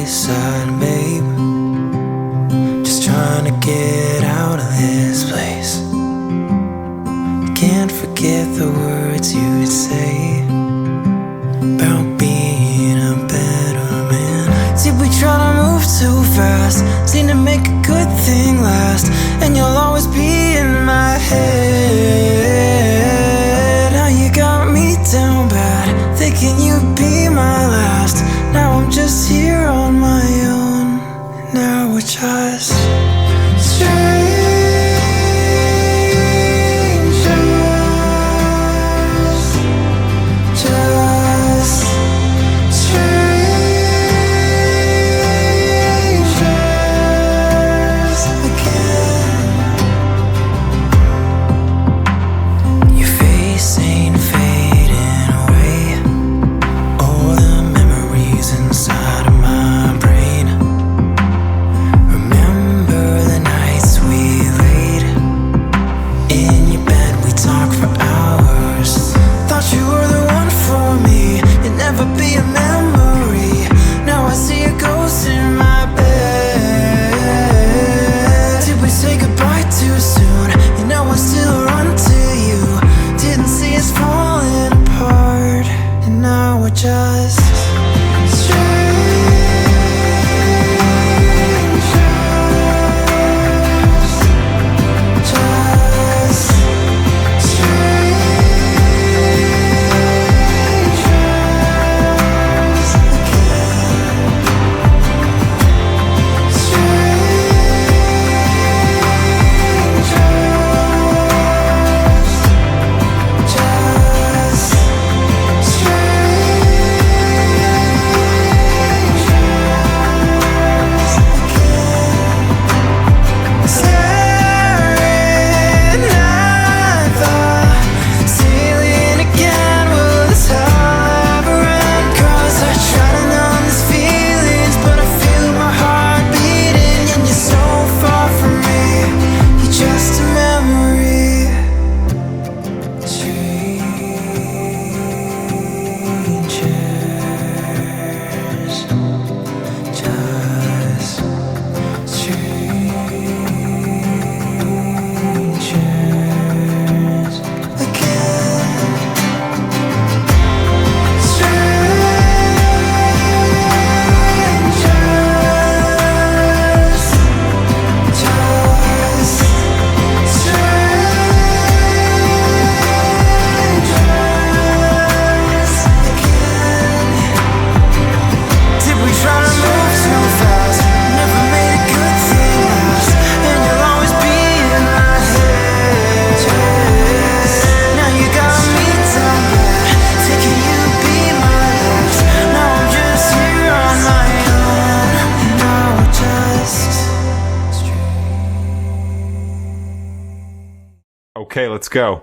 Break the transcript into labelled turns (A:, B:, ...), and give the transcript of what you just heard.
A: side, babe. Just trying to get out of this place. Can't forget the words you'd say about being a better man. Did we try to move too fast? Seem to make a good thing last, and you'll always be in my head. Now you got me down bad, thinking you'd be my last. Now I'm just here on my own. Now we're just strangers. Just strangers again. Your face ain't fading away. All the memories inside of my brain. Remember the nights we laid in your bed, we talked for hours. Thought you were the one for me, you'd never be a memory. Now I see a ghost in my bed. Did we say goodbye too soon? You know I still run to you. Didn't see us falling apart, and now we're just
B: Okay, let's go.